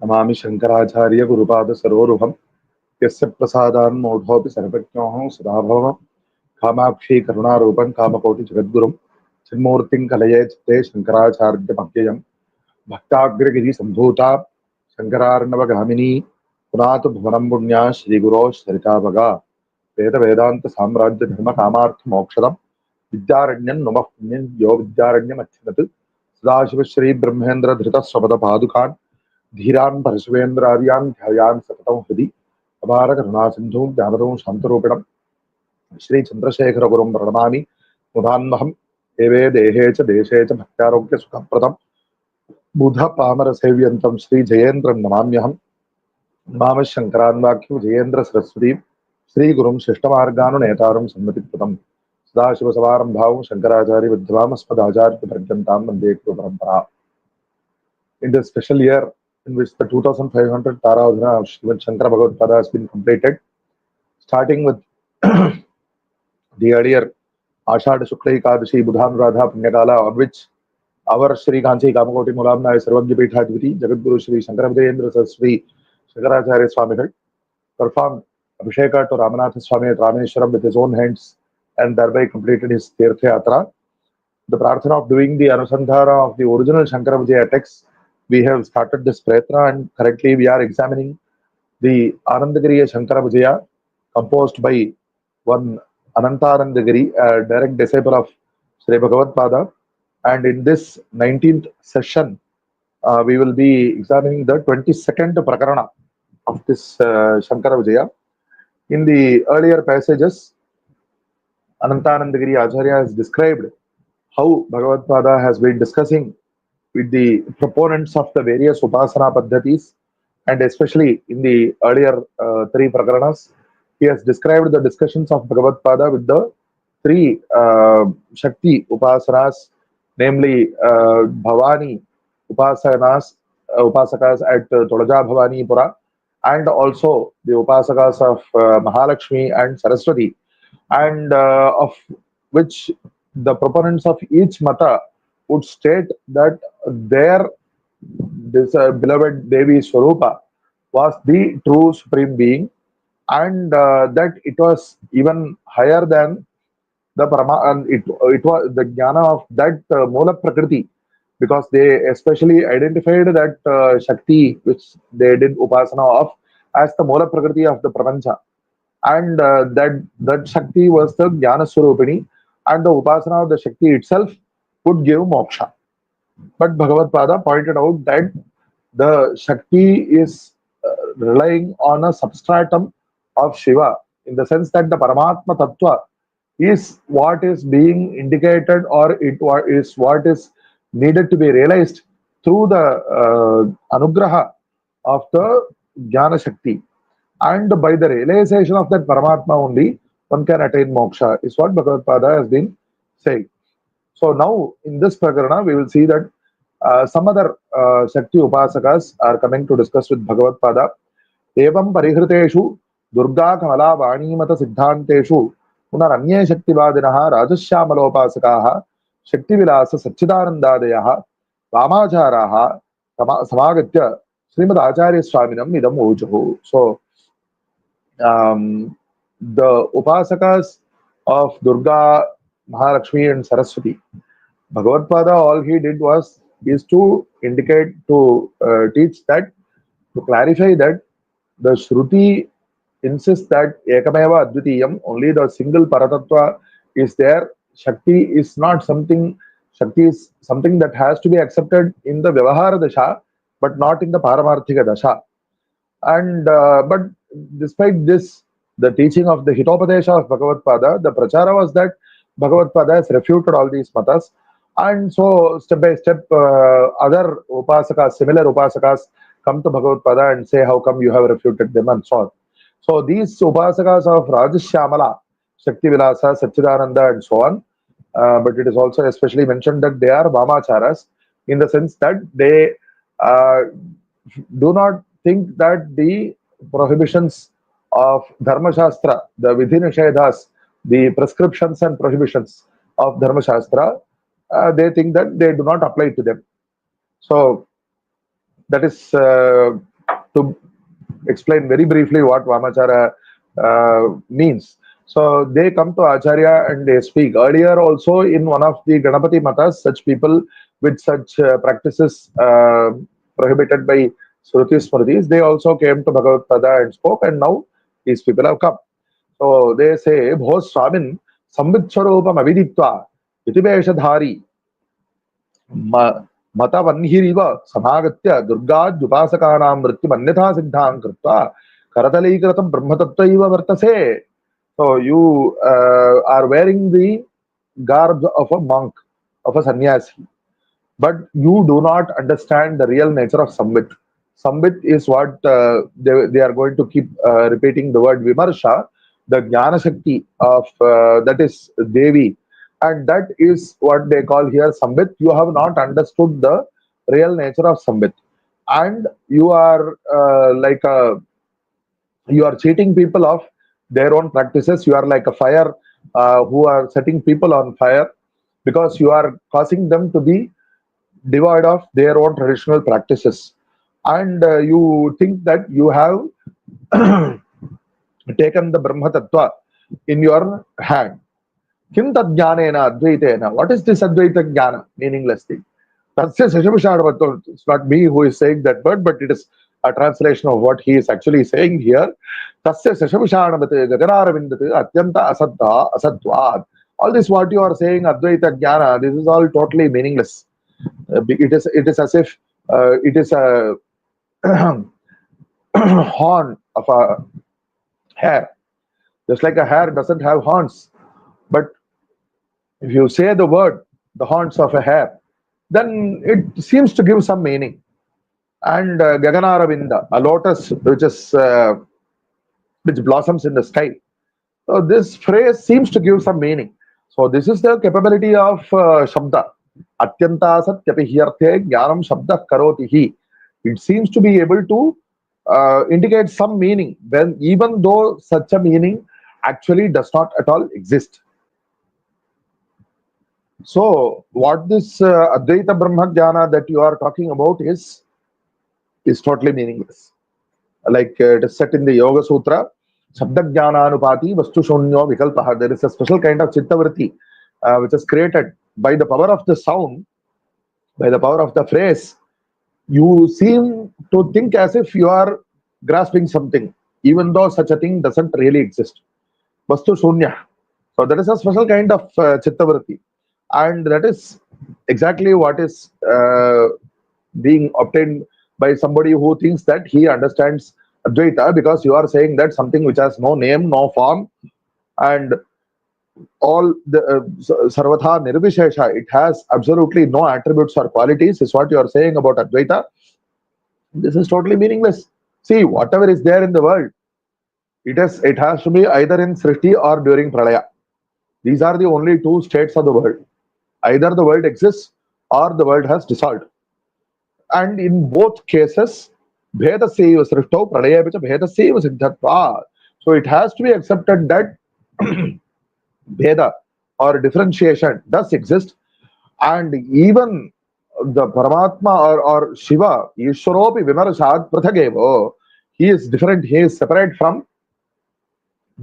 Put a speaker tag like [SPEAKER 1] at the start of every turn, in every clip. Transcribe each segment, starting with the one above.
[SPEAKER 1] नमामि शंकराचार्य गुरुपाद सरोरुहं यस्य प्रसादान् मोढोऽपि सर्वज्ञोऽहं सदा भवम् कामाक्षी करुणारूपं कामकोटि जगद्गुरुं चिन्मूर्तिं कलये चित्ते शंकराचार्यमव्ययम् भक्ताग्रगिरि सम्भूता शंकरार्णवगामिनी पुनातु भुवनं पुण्या श्रीगुरो सरिताभगा वेद वेदांत साम्राज्य धर्म कामार्थ मोक्षदम् विद्यारण्यं नमः पुण्यं यो विद्यारण्यमच्युत सदाशिव श्री ब्रह्मेन्द्र धृत स्वपद पादुकान् धीरान् परशुवेन्द्रार्यान् ध्यायान् सततं हृदि अपार करुणासिन्धुं ज्ञानदं शान्तरूपिणं श्री चंद्रशेखर गुरुं प्रणमामि मुदान्महं देवे देहे च देशे च भक्त्यारोग्य सुखप्रदं बुध पामर सेव्यन्तं श्री जयेन्द्रं नमाम्यहं नमामः शंकरान्वाख्यं जयेन्द्र सरस्वतीं श्री गुरुं शिष्टमार्गानुनेतारं सन्मतिप्रदं सदाशिवसमारम्भां शंकराचार्य विद्वामस्मदाचार्य पर्यन्तां वन्दे गुरुपरम्परा. In this special year in which the 2500th Taravadana of Shri Shankara Bhagavatpāda has been completed, starting with the earlier Ashadha Shukla Ekadashi Budhanuradha Punyakala, on which our Shri Kanchi Kamakoti Mulamna Sarvabhya Peethadhipati Jagadguru Shri Shankara Vijayam Sri Shankaracharya Swamigal performed Abhisheka to Ramanatha Swami at Rameshwaram with his own hands and thereby completed his Tirtha Yatra. The prarthana of doing the Anusandhara of the original Shankara Vijaya text, we have started this prayatna, and currently we are examining the Anandagiriya Shankara Vijaya composed by one Anandagiri, a direct disciple of Shri Bhagavatpāda. And in this 19th session, we will be examining the 22nd prakarana of this Shankara Vijaya. In the earlier passages, Anandagiri Acharya has described how Bhagavatpāda has been discussing with the proponents of the various upasana paddhatis, and especially in the earlier three prakaranas, he has described the discussions of Bhagavatpāda with the three Shakti upasanas, namely Bhavani upasakas at Tulaja Bhavani Pura, and also the upasakas of Mahalakshmi and Saraswati, and of which the proponents of each mata would state that their beloved Devi Swarupa was the true supreme being, and that it was even higher than the Parama, and it was the jnana of that Mula Prakriti, because they especially identified that Shakti which they did upasana of as the Mula Prakriti of the Prapancha, and that Shakti was the Jnana Swarupini, and the upasana of the Shakti itself would give moksha. But Bhagavatpāda pointed out that the Shakti is relying on a substratum of Shiva, in the sense that the Paramatma Tattva is what is being indicated, or it is what is needed to be realized through the Anugraha of the Jnana Shakti. And by the realization of that Paramatma only, one can attain moksha, is what Bhagavatpāda has been saying. So now in this prakarana, we will see that some other Shakti upasakas are coming to discuss with Bhagavatpāda. Evam parihriteshu Durga Kamala Vanimata Siddhanteshu Punaranye Shaktivadinaha Rajashyamaloopasakaha Shakti Vilasa Satchidanandadayaha Vamacharaha Samagatya Srimad Acharya Swaminam Idam Ujuhu. So the upasakas of Durga, Mahalakshmi and Saraswati, Bhagavatpāda, all he did is to indicate, to teach that, to clarify that the Shruti insists that Ekameva Advitiyam, only the single Paratattva is there. Shakti is not something, Shakti is something that has to be accepted in the Vyavahara Dasha, but not in the Paramarthika Dasha. And but despite this, the teaching of the Hitopadesha of Bhagavatpāda, the Prachara was that Bhagavatpāda has refuted all these matas, and so step by step other upasakas, similar upasakas, come to Bhagavatpāda and say how come you have refuted them, and so on. So these upasakas of Rajashyamala, Shakti Vilasa, Satchidananda and so on, but it is also especially mentioned that they are Vamacharas, in the sense that they do not think that the prohibitions of Dharma Shastra, the Vidhi Nishedhas, the prescriptions and prohibitions of Dharma Shastra, they think that they do not apply to them. So that is to explain very briefly what Vamachara means. So they come to Acharya and they speak. Earlier also in one of the Ganapati Matas, such people with such practices prohibited by Shruti Smritis, they also came to Bhagavatpada and spoke, and now these people have come. So they say, Bho Swamin Sambitswarupam Aviditva Yutibeshadhari Matavanhiriva Samagatya Durgadupasakānām Mrityum Anyatha Siddhāṃ Krutva Karatalīkratam Brahmatattva Vartase. So you are wearing the garb of a monk, of a sannyasi, but you do not understand the real nature of Sambit. Sambit is what they are going to keep repeating the word Vimarsha, the Jnana Shakti of that is Devi, and that is what they call here Sambit. You have not understood the real nature of Sambit, and you are you are cheating people of their own practices. You are like a fire who are setting people on fire because you are causing them to be devoid of their own traditional practices, and you think that you have taken the Brahma Tattva in your hand. Kim tadjnanena advaitena. What is this Advaita Jnana? Meaningless thing. Tasya sashabhishadavato. It's not me who is saying that word, but it is a translation of what he is actually saying here. Tasya sashabhishanavate gaganaravindat atyanta asaddha asadvad. All this what you are saying, Advaita Jnana, this is all totally meaningless. It is as if it is a horn of a hare. Just like a hare doesn't have horns. But if you say the word, the horns of a hare, then it seems to give some meaning. And Gaganaravinda, a lotus which blossoms in the sky. So this phrase seems to give some meaning. So this is the capability of Shabda. Atyanta satyapi hiyarthe jnanam shabda karoti hi. It seems to be able to indicate some meaning, when even though such a meaning actually does not at all exist. So what this Advaita Brahma Jnana that you are talking about is totally meaningless. Like it is set in the Yoga Sutra, Shabda Jnananupati Vastu Shunyo Vikalpaha. There is a special kind of Chittavriti which is created by the power of the sound, by the power of the phrase. You seem to think as if you are grasping something, even though such a thing doesn't really exist. Vastu Shunya. So that is a special kind of Chittavriti. And that is exactly what is being obtained by somebody who thinks that he understands Advaita, because you are saying that something which has no name, no form, and all the Sarvatha Nirvishesha, it has absolutely no attributes or qualities, is what you are saying about Advaita. This is totally meaningless. See, whatever is there in the world, it has to be either in Srishti or during Pralaya. These are the only two states of the world. Either the world exists or the world has dissolved. And in both cases, Bhedasya Srishtau Pralaya Picha Bhedasya Siddhatva. So it has to be accepted that Bheda or differentiation does exist, and even the Paramatma or Shiva, Ishwaropi Vimarashat Prathagevo, he is different, he is separate from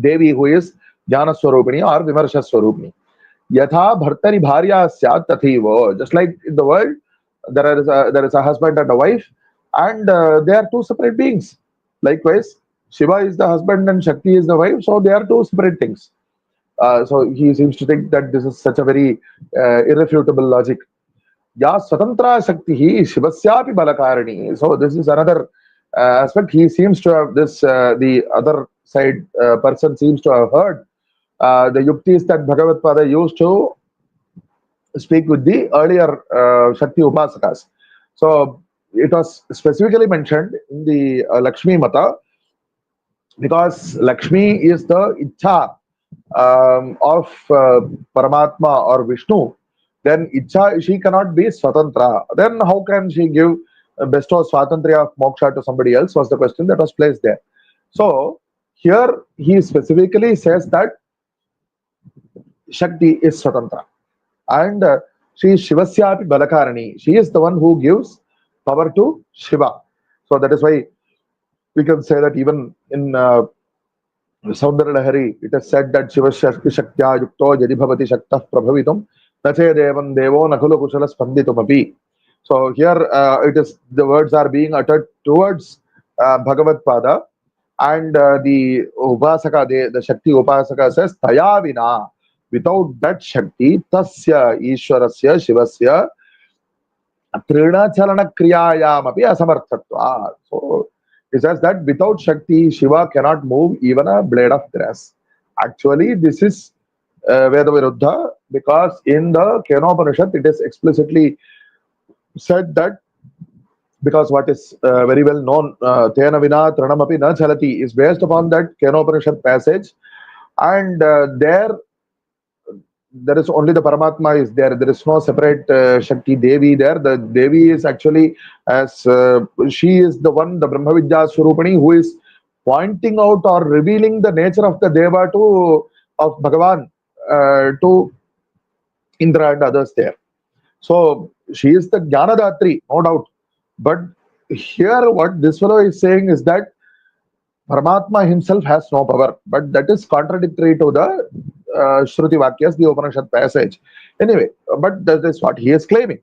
[SPEAKER 1] Devi, who is Jnana Swarupini or Vimarsha Swarupini. Yatha Bhartari Bharya Syat Tathivo. Just like in the world, there is a husband and a wife, and they are two separate beings. Likewise, Shiva is the husband and Shakti is the wife, so they are two separate things. So he seems to think that this is such a very irrefutable logic. Ya Swatantra Shakti Shivasyapi Balakarani. So this is another aspect. He seems to have this, the other side person seems to have heard the yuktis that Bhagavatpāda used to speak with the earlier Shakti Upasakas. So it was specifically mentioned in the Lakshmi Mata, because Lakshmi is the Ichha of Paramatma or Vishnu. Then Ichha, she cannot be Swatantra. Then how can she bestow Swatantriya of Moksha to somebody else, was the question that was placed there. So here he specifically says that Shakti is Swatantra, and she is Shivasyapi Balakarani. She is the one who gives power to Shiva. So that is why We can say that even in Saundara Lahari, it is said that Shiva Shakti Shaktya Yukto Jadi Bhavati Shakta Prabhavitum Nache Devan Devo Nakulu Kusala Spanditum Api. So here it is the words are being uttered towards Bhagavatpāda, and the Upasaka, the Shakti Upasaka says Taya Vina, without that Shakti, Tasya Ishwarasya Shivasya Trinachalana Kriyayam Api Asamarthatva. So it says that without Shakti, Shiva cannot move even a blade of grass. Actually, this is Veda Viruddha, because in the Kenopanishad it is explicitly said that, because what is very well known, Tena Vina Tranamapi Na Chalati, is based upon that Kenopanishad passage, and there is only the Paramatma is there. There is no separate Shakti Devi there. The Devi is actually, as she is the one, the Brahma Vidya Swarupani, who is pointing out or revealing the nature of the Deva of Bhagavan to Indra and others there. So she is the Jnanadatri, no doubt. But here what this fellow is saying is that Paramatma himself has no power, but that is contradictory to the Shruti Vakyas, the Upanishad passage. Anyway, but that is what he is claiming.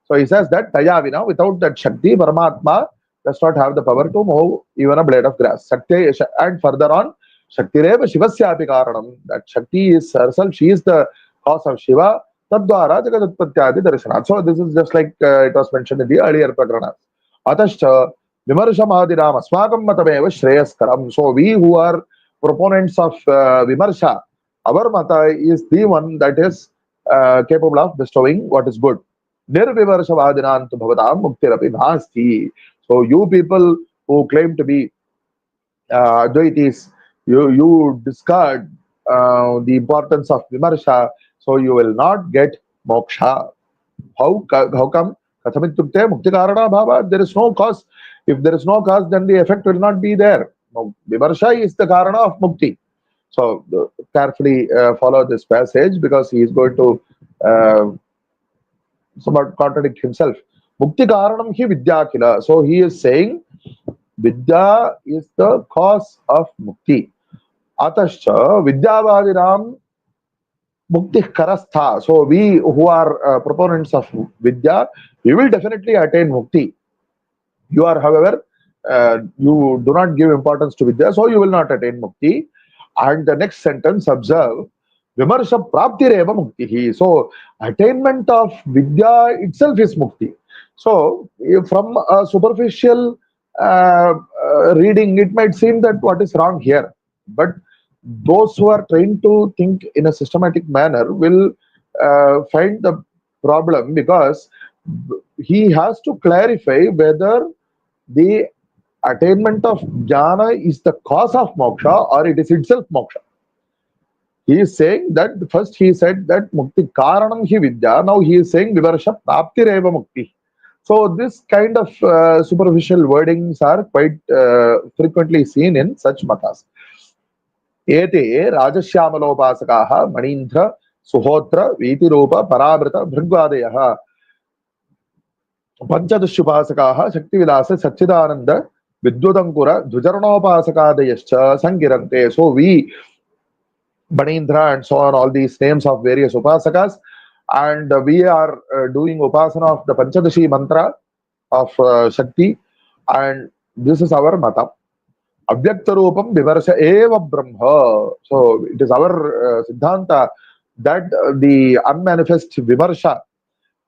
[SPEAKER 1] So he says that Tayavina, without that Shakti, Paramatma does not have the power to move even a blade of grass. Shakti, and further on, Shakti Reva Shivasyapi Karanam, that Shakti is herself, she is the cause of Shiva. Tadvara Jagatutpatyadi Darshanat. So this is just like it was mentioned in the earlier Prakarana. Atascha Vimarsha Mahadiram Asmakam Matameva Shreyaskaram. So we who are proponents of Vimarsha, our Mata is the one that is capable of bestowing what is good. Nirvimarsha Vadinantu Bhavatam Muktirapi Nasti. So you people who claim to be Advaitis, you discard the importance of Vimarsha, so you will not get moksha. How come? Kathamitukte Mukti Karana Bhava. There is no cause. If there is no cause, then the effect will not be there. Vimarsha is the Karana of Mukti. So carefully follow this passage, because he is going to somewhat contradict himself. Mukti Karanam hi Vidya Kila. So he is saying Vidya is the cause of Mukti. Atascha Vidyavadiram Mukti Karastha. So we who are proponents of Vidya, we will definitely attain Mukti. You are, however, you do not give importance to Vidya, so you will not attain Mukti. And the next sentence, observe, Vimarsha Praptireva Muktihi. So attainment of Vidya itself is Mukti. So from a superficial reading, it might seem that what is wrong here. But those who are trained to think in a systematic manner will find the problem, because he has to clarify whether the attainment of jnana is the cause of moksha or it is itself moksha. He is saying that first he said that mukti karanam hi vidya. Now he is saying vivarsha praptireva mukti. So this kind of superficial wordings are quite frequently seen in such matas. Ete Rajashyamalopaasakaha Manindra Suhotra Vitirupa Parabrata Bhrigvadayaha Panchadushyupasakaha Shakti Vilasa Sachidananda Vidyutankura Dvujaranopasakadayascha Sangirante. So we, Manindra and so on, all these names of various upasakas, and we are doing upasana of the Panchadashi mantra of Shakti, and this is our mata. Avyaktarupam Vivarsha Eva Brahma. So it is our Siddhanta that the unmanifest Vivarsha,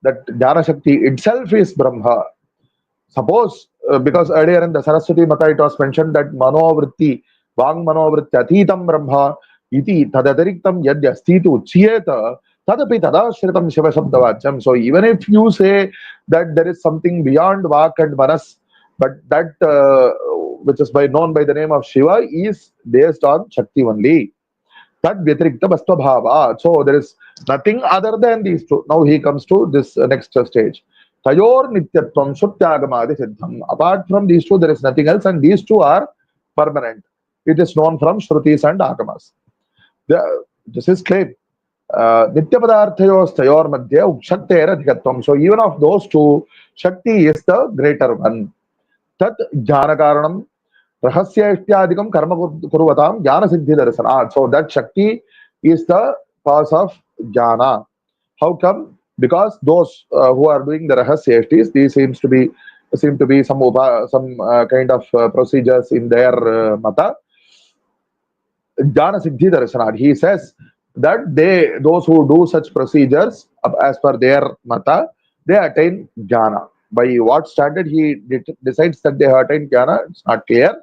[SPEAKER 1] that Jnana Shakti itself is Brahma. Suppose, because earlier in the Saraswati Mata it was mentioned that Manovritti, Vang Manovritti Atitam Brahma, Iti Tadadariktam Yadyastitu Uchyeta, Tadapi Tadashritam Shiva Shabdavacham. So even if you say that there is something beyond Vak and Manas, but that which is known by the name of Shiva is based on Shakti only. Tad Vyatirikta Bhastva Bhava. So there is nothing other than these two. Now he comes to this next stage. Tayor Nityatvam Shutyagamadi Siddham. Apart from these two, there is nothing else, and these two are permanent. It is known from Shrutis and Agamas. This is claim. Nityapadarthayos Tayor Madhya Ukshaktera Dhikatvam. So even of those two, Shakti is the greater one. Tat Jnana Karanam Rahasya Ishthyadikam Karma Kuruvatam Jnana Siddhi Darsana. So that Shakti is the cause of Jnana. How come? Because those who are doing the Rahasya Ishtis, these seem to be some kind of procedures in their mata. Jnana Siddhi Darsana. He says that those who do such procedures as per their mata, they attain jnana. By what standard he decides that they have attained jnana, it's not clear.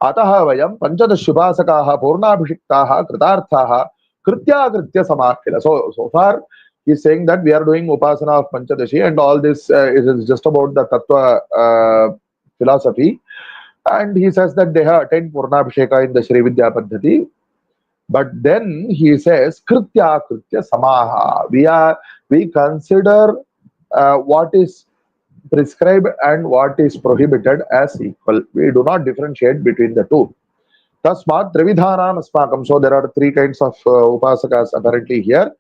[SPEAKER 1] Ataha vayam panchadashubhasakaha purnabhishiktaha kritarthaha kritya samakhila. So far he's saying that we are doing upasana of panchadashi, and all this is just about the tattva philosophy. And he says that they have attained purnabhisheka in the Shri Vidya Paddhati. But then he says kritya samaha. We consider what is prescribed and what is prohibited as equal. We do not differentiate between the two. Tasmat trividhanam asmakam. So there are three kinds of upasakas apparently here.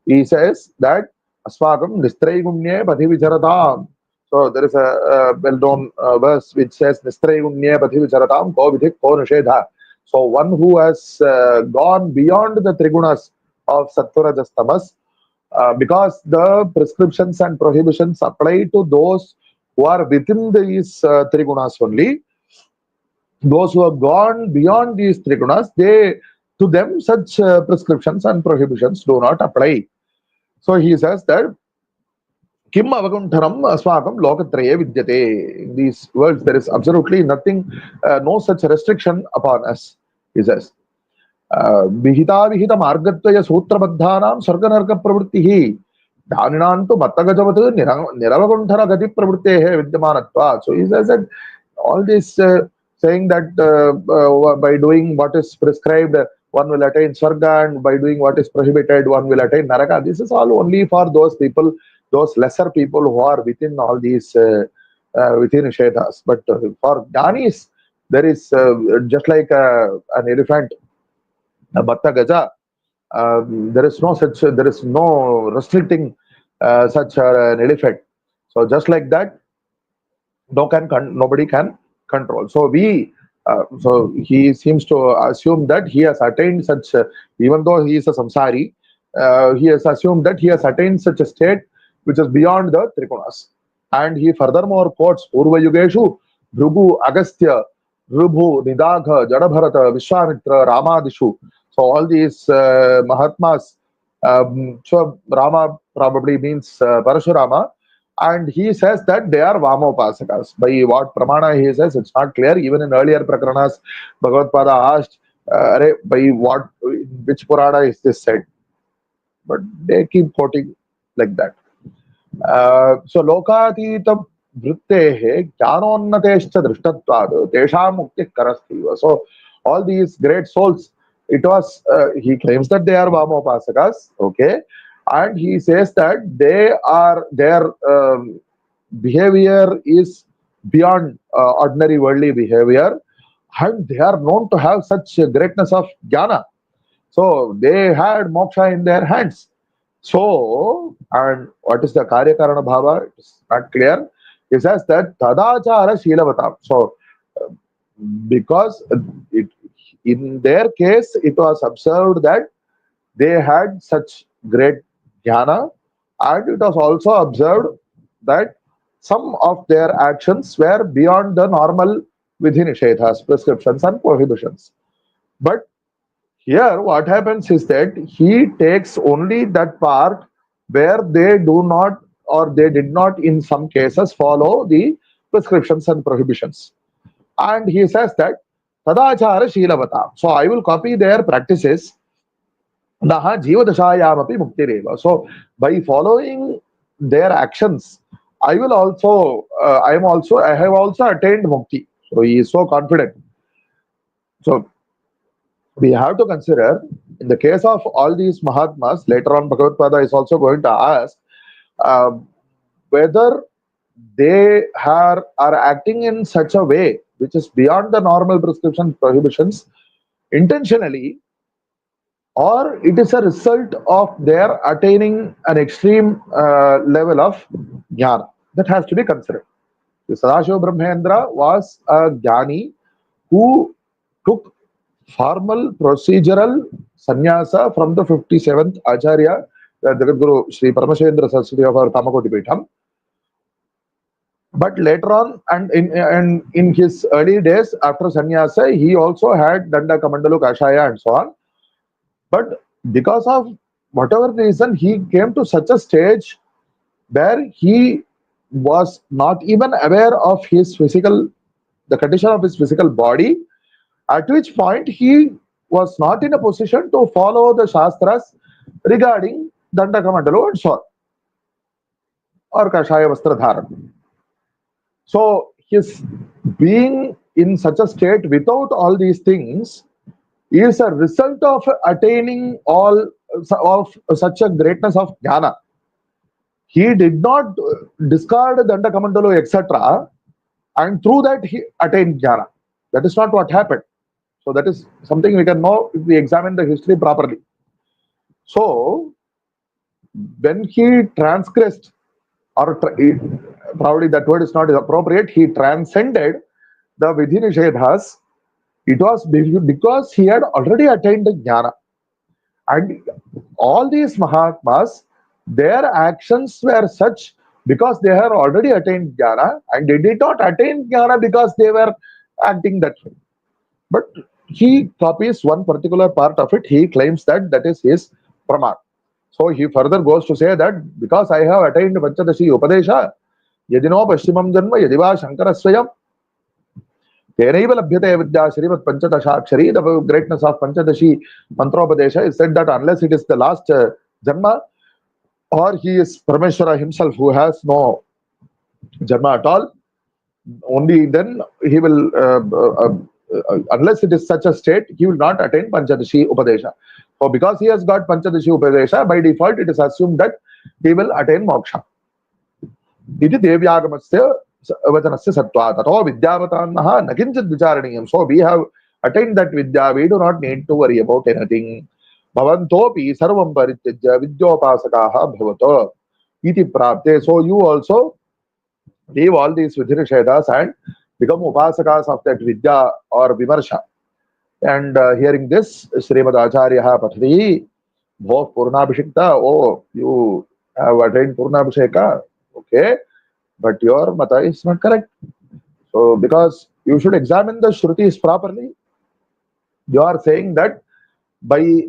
[SPEAKER 1] He says that asmakam nistraigumnye pathivicharatam. So there is a well-known verse which says nistraigumnye pathivicharatam ko vidhik ko nishedha. So one who has gone beyond the trigunas of sattva rajas tamas, because the prescriptions and prohibitions apply to those who are within these trigunas only. Those who have gone beyond these trigunas, to them such prescriptions and prohibitions do not apply. So he says that Kim avaguntharam asmakam lokatraye vidyate. In these words, there is absolutely nothing, no such restriction upon us, he says. Vihita vihita margatvaya sutrabadhanam sarganarka pravrittihi. Dhaninantu mattagajavat niravagunthara gati pravrittehe vidyamanatva. So he says that all this saying that by doing what is prescribed, one will attain Swarga, and by doing what is prohibited, one will attain Naraka. This is all only for those people, those lesser people who are within all these within Shetas. But for Jnanis, there is just like an elephant, a Batta Gaja, there is no restricting such an elephant. So just like that, nobody can control. So he seems to assume that he has attained such, even though he is a samsari, he has assumed that he has attained such a state which is beyond the trigunas. And he furthermore quotes Purva Yugeshu, Bhrugu, Agastya, Rubhu, Nidagha, Jadabharata, Vishwamitra, Ramadishu. So all these Mahatmas, so Rama probably means Parashurama, and he says that they are Vamopasakas. By what Pramana he says, it's not clear. Even in earlier Prakranas, Bhagavatpāda asked, by which Purana is this said? But they keep quoting like that. So Lokatita Vrittehe Jnanonnatescha Drishtatvad Tesham Mukti Karastiva. So all these great souls, he claims that they are Vamopasakas, okay, and he says that their behavior is beyond ordinary worldly behavior, and they are known to have such greatness of jnana. So they had moksha in their hands. So, and what is the karya karana bhava? It's not clear. He says that tadachara shilavatam. So because in their case, it was observed that they had such great jnana, and it was also observed that some of their actions were beyond the normal vidhi-nishedhas, prescriptions and prohibitions. But here what happens is that he takes only that part where they do not, or they did not in some cases follow the prescriptions and prohibitions. And he says that Tadachara Shilavata. So I will copy their practices. Naha Jiva Dashayamapi Muktireva. So by following their actions, I have also attained Mukti. So he is so confident. So we have to consider, in the case of all these Mahatmas, later on Bhagavatpāda is also going to ask whether they are acting in such a way which is beyond the normal prescription prohibitions intentionally, or it is a result of their attaining an extreme level of jnana. That has to be considered. Sadashiva Brahmendra was a jnani who took formal procedural sannyasa from the 57th Acharya, Jagadguru Shri Paramashendra Saraswati of our Kamakoti Pitham. But later on, and in his early days after sannyasa, he also had Danda Kamandalu Kashaya and so on. But because of whatever reason, he came to such a stage where he was not even aware of his physical, the condition of his physical body, at which point he was not in a position to follow the Shastras regarding Danda Kamandalu and so on, or Kashaya Vastra Dharan. So his being in such a state without all these things is a result of attaining all of such a greatness of jnana. He did not discard Danda Kamandalu, etc., and through that he attained jnana. That is not what happened. So that is something we can know if we examine the history properly. So when he transgressed, or probably that word is not appropriate, he transcended the Vidhi Nishedhas, it was because he had already attained the jnana. And all these Mahatmas, their actions were such because they had already attained jnana, and they did not attain jnana because they were acting that way. But he copies one particular part of it, he claims that that is his praman. So he further goes to say that because I have attained Panchadashi Upadesha, Yadino Pashimam Janma Yadiva Shankara Swayam, Tenaiva Labhyate Vidya Shrivat Panchadashakshari, the greatness of Panchadashi Mantropadesha is said that unless it is the last Janma, or he is Parameshwara himself who has no Janma at all, only then he will, unless it is such a state, he will not attain Panchadashi Upadesha. So because he has got Panchadashi Upadesha, by default it is assumed that he will attain moksha. Iti Devyagamastya Vajanasya Sattva Tato Vidyavatannaha Nakinchit Vicharaniyam. So we have attained that Vidya, we do not need to worry about anything. Bhavantopi Sarvam Parityajya Vidyopasakaha Bhavato Iti Prapte. So you also leave all these Vidhinishedas and become upasakas of that Vidya or Vimarsha. And hearing this, Srimad Acharya Pathri, Bhok Purnabhishikta, oh, you have attained Purnabhisheka, okay, but your mata is not correct. So, because you should examine the Shrutis properly, you are saying that by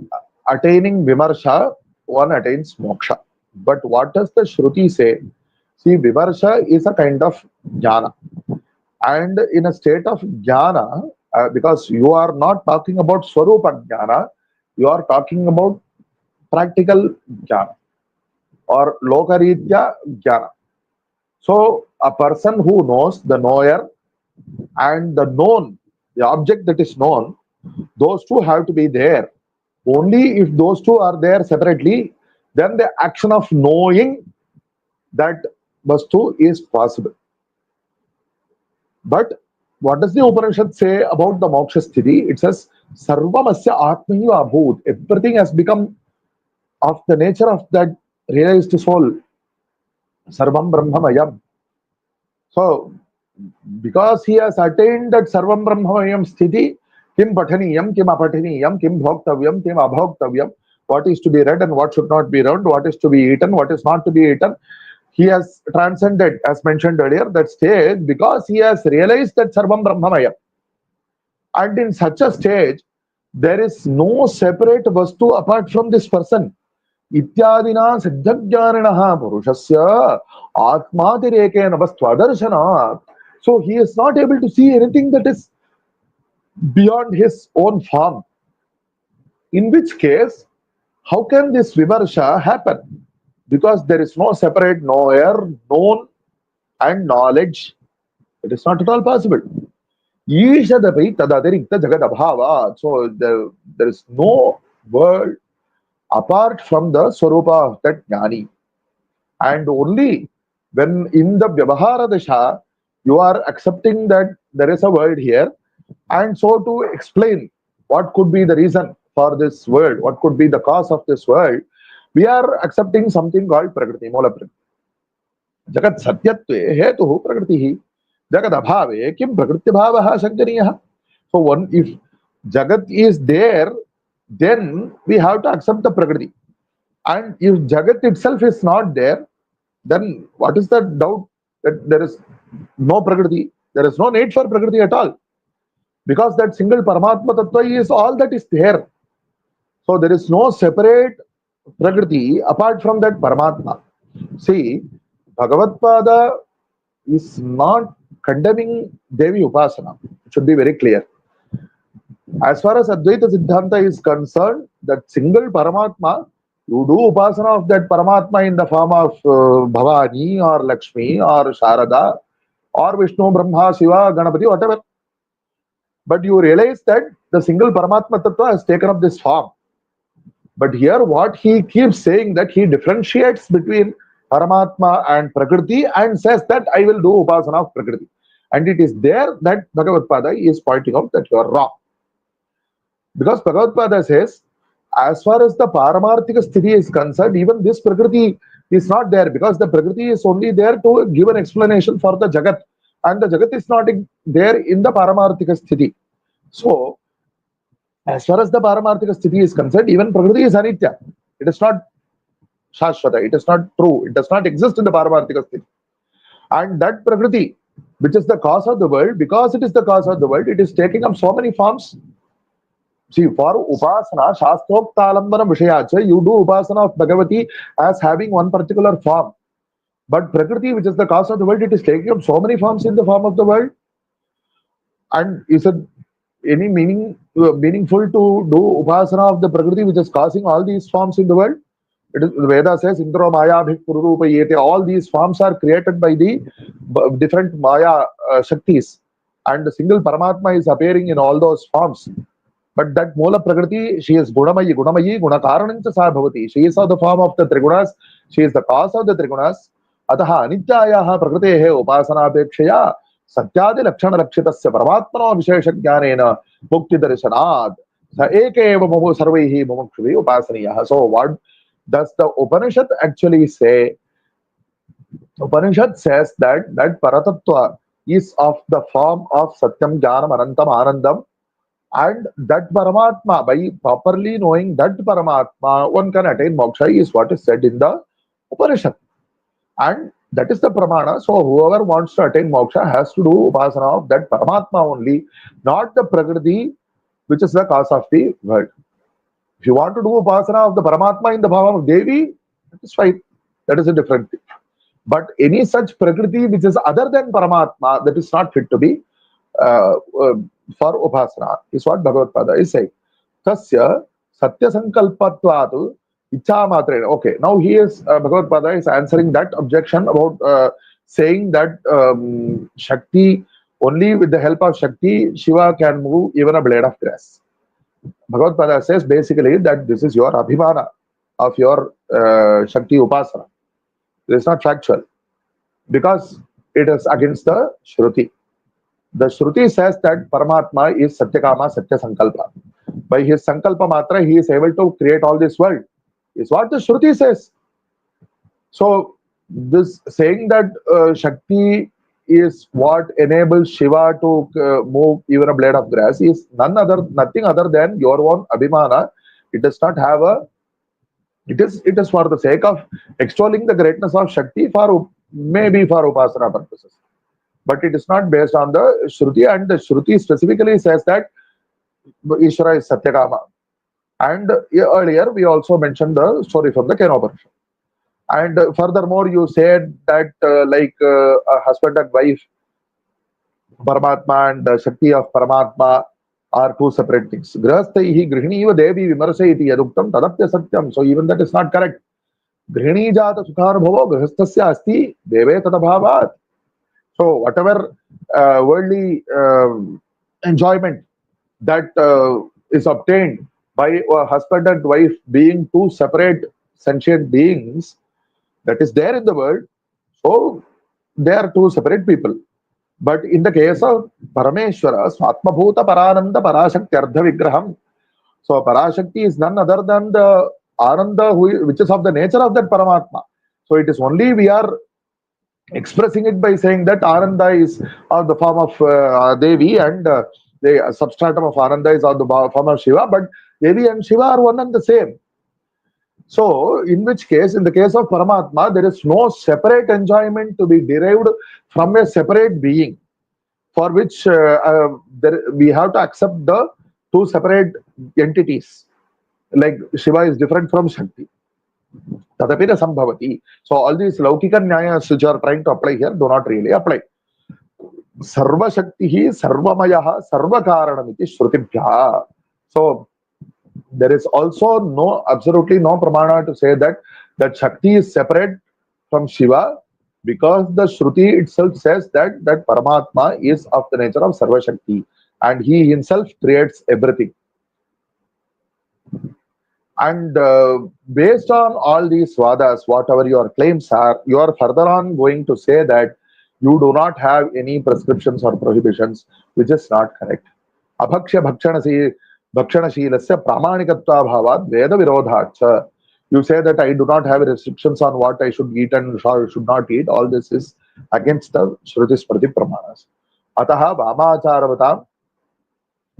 [SPEAKER 1] attaining Vimarsha, one attains moksha. But what does the Shruti say? See, Vimarsha is a kind of jnana. And in a state of jnana, because you are not talking about Swarupa jnana, you are talking about practical jnana or lokaritya jnana. So a person who knows the knower and the known, the object that is known, those two have to be there. Only if those two are there separately, then the action of knowing that vastu is possible. But what does the Upanishad say about the moksha sthiti? It says, Sarvamasya Atmaiva Abhut. Everything has become of the nature of that realized soul. Sarvam Brahmamayam. So, because he has attained that Sarvam Brahmamayam sthiti, Kim Pathaniyam, Kim Apathaniyam, Kim Bhoktavyam, Kim Abhoktavyam, what is to be read and what should not be read, what is to be eaten, what is not to be eaten. He has transcended, as mentioned earlier, that stage because he has realized that Sarvam Brahmamaya. And in such a stage, there is no separate vastu apart from this person. Ityadina siddhajnaninaha purushasya atmatirekena vastvadarshana. So he is not able to see anything that is beyond his own form. In which case, how can this vimarsha happen? Because there is no separate knower, known, and knowledge. It is not at all possible. Ishadapi tadadirikta jagadabhava. So there is no world apart from the swarupa of that jnani. And only when in the vyavahara dasha, you are accepting that there is a world here, and so to explain what could be the reason for this world, what could be the cause of this world, we are accepting something called Prakriti, Mola Prakriti. Jagat Satyatve Hetuhu Prakritihi. Jagat Abhave Kim Prakriti Bhavaha Shankariyaha. So one, if Jagat is there, then we have to accept the Prakriti. And if Jagat itself is not there, then what is the doubt that there is no Prakriti? There is no need for Prakriti at all. Because that single Paramatma Tattva is all that is there. So there is no separate Prakriti apart from that Paramatma. See, Bhagavatpāda is not condemning Devi Upasana. It should be very clear. As far as Advaita Siddhanta is concerned, that single Paramatma, you do Upasana of that Paramatma in the form of Bhavani or Lakshmi or Sharada or Vishnu, Brahma, Shiva, Ganapati, whatever. But you realize that the single Paramatma Tattva has taken up this form. But here what he keeps saying that he differentiates between Paramatma and Prakriti and says that I will do Upasana of Prakriti. And it is there that Bhagavatpāda is pointing out that you are wrong. Because Bhagavatpāda says, as far as the Paramarthika Sthiti is concerned, even this Prakriti is not there because the Prakriti is only there to give an explanation for the Jagat. And the Jagat is not there in the Paramarthika Sthiti. So, as far as the Paramarthika Sthiti is concerned, even Prakriti is Anitya. It is not Shashvata. It is not true. It does not exist in the Paramarthika Sthiti. And that Prakriti, which is the cause of the world, because it is the cause of the world, it is taking up so many forms. See, for Upasana, Shastroktalambana Vishayacha, you do Upasana of Bhagavati as having one particular form. But Prakriti, which is the cause of the world, it is taking up so many forms in the form of the world. And is it any meaningful to do Upasana of the Prakriti, which is causing all these forms in the world? The Veda says, Indra Maya Bhik Pururupa Yete. All these forms are created by the different Maya Shaktis. And the single Paramatma is appearing in all those forms. But that Moola Prakriti, she is Gunamayi, Gunakaranancha Sa Bhavati. She is of the form of the Trigunas. She is the cause of the Trigunas. Ataha Anityayaha Prakritehe Upasana Pekshaya Satyadi Lakshana Lakshitasya Paramatmano Vishesha Jnanena Mukti Darshanad Sa Eke Eva Mumu Sarvehi Mumukshvi Upasaniyaha. So what does the Upanishad actually say? Upanishad says that Paratattva is of the form of Satyam, Jnanam, Anantam, Anandam. And that Paramatma, by properly knowing that Paramatma, one can attain moksha, is what is said in the Upanishad. And that is the Pramana. So whoever wants to attain moksha has to do Upasana of that Paramatma only, not the Prakriti, which is the cause of the world. If you want to do Upasana of the Paramatma in the form of Devi, that is fine. That is a different thing. But any such Prakriti which is other than Paramatma, that is not fit to be for Upasana, is what Bhagavatpāda is saying. Tasya Satya Sankalpatvātu Ichha Matrena. Okay, now he is, Bhagavatpāda is answering that objection about saying that Shakti, only with the help of Shakti, Shiva can move even a blade of grass. Bhagavatpāda says basically that this is your Abhimana of your Shakti Upasana. It is not factual because it is against the Shruti. The Shruti says that Paramatma is Satyakama, Satya Sankalpa. By his Sankalpa Matra, he is able to create all this world. Is what the Shruti says. So, this saying that Shakti is what enables Shiva to move even a blade of grass is nothing other than your own Abhimana. It does not have a. It is for the sake of extolling the greatness of Shakti for maybe for Upasana purposes. But it is not based on the Shruti, and the Shruti specifically says that Ishvara is Satyakama. And earlier we also mentioned the story from the Kenopanishad. And furthermore, you said that a husband and wife, Paramatma and the Shakti of Paramatma are two separate things. Grihastaihi grihiniva devi vimarsaiti yaduktam tadapya satyam. So even that is not correct. Grihini jata sukhanubhavo grihastasya asti deve tadabhavat. So whatever worldly enjoyment that is obtained by a husband and wife being two separate sentient beings, that is there in the world. So they are two separate people. But in the case of Parameshwara, Swatmabhuta Parananda Parashakti Ardha Vigraham. So Parashakti is none other than the Ananda which is of the nature of that Paramatma. So it is only we are expressing it by saying that Ananda is of the form of Devi and The substratum of Ananda is on the form of Shiva, but Devi and Shiva are one and the same. So, in which case, in the case of Paramatma, there is no separate enjoyment to be derived from a separate being, for which we have to accept the two separate entities. Like Shiva is different from Shakti. Tadapi na sambhavati. So, all these Laukika Nyayas which are trying to apply here do not really apply. Sarva Shaktihi, Sarvamayaha, Sarva Karanamiti Shrutibhya. So, there is also absolutely no pramana to say that Shakti is separate from Shiva, because the Shruti itself says that Paramatma is of the nature of Sarva Shakti and he himself creates everything. And based on all these vadas, whatever your claims are, you are further on going to say that you do not have any prescriptions or prohibitions, which is not correct. Abhaksha bhakshanashilasya pramanikatva bhavat veda virodhacha. You say that I do not have restrictions on what I should eat and should not eat. All this is against the Shruti Smriti Pramanas. Ataha vamacharavatam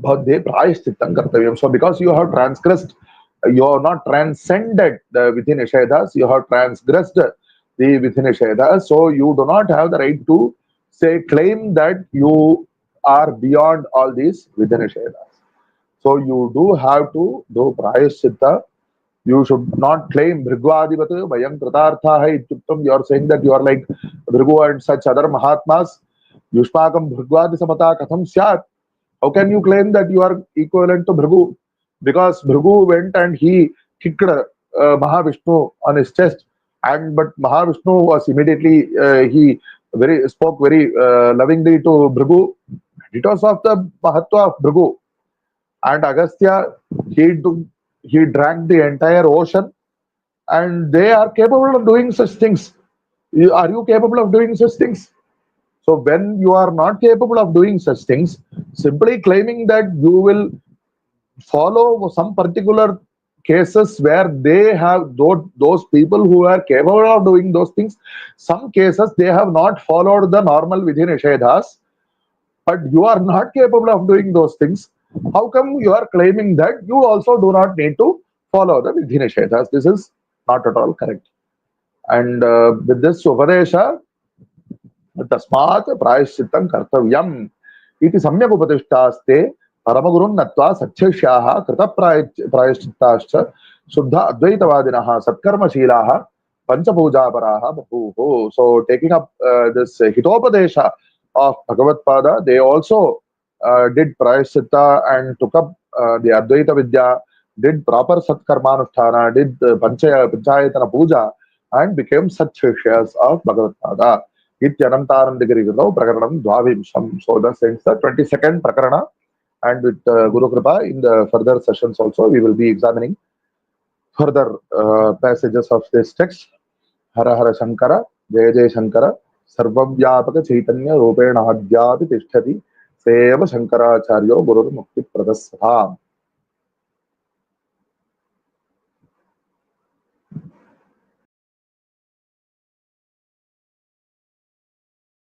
[SPEAKER 1] bhavde prayashchittam kartavyam. So because you have transgressed, you have not transcended the Vidhi Nishedas, you have transgressed the Vidhi Nishedas, so you do not have the right to claim that you are beyond all these Vidhi Nishedas. So you do have to do prayashchitta. You should not claim Bhrigvadivat Vayam Kritarthaha Ityuktam. You are saying that you are like Bhrigu and such other Mahatmas. Yushmakam Bhrigvadi Samata Katham Syat. How can you claim that you are equivalent to Bhrigu? Because Bhrigu went and he kicked Mahavishnu on his chest, but Mahavishnu was immediately he spoke very lovingly to Bhrigu. It was of the Mahatva of Bhrigu. And Agastya, he drank the entire ocean, and they are capable of doing such things. Are you capable of doing such things? So when you are not capable of doing such things, simply claiming that you will follow some particular cases where they have those people who are capable of doing those things, some cases they have not followed the normal Vidhi Nishedhas, but you are not capable of doing those things. How come you are claiming that you also do not need to follow the Vidhi Nishedhas? This is not at all correct. And with this Upadesha, Tasmat Prayashchittam Kartavyam iti samyak upadishtaste Paramagurun Natva Satchishyaha Krita Prayashchittascha Shuddha Advaitavadinaha Satkarma Shilaha Panchapuja Paraha Bhuho. So taking up this Hitopadesha of Bhagavatpāda, they also did Prayashchitta and took up the Advaita Vidya, did proper Satkarmanusthana, did Panchayatana Puja, and became Satchishyas of Bhagavatpāda. Anandagiriya Prakaranam Dvavimsham. So that ends the 22nd Prakarana. And with Guru Kripa, in the further sessions also, we will be examining further passages of this text. Hara Hara Shankara, Jaya Jaya Shankara, Sarvavyapaka Chaitanya Rupena Adhyapi Tishtati, Seva Shankaracharyo Guru Mukti Pradastham.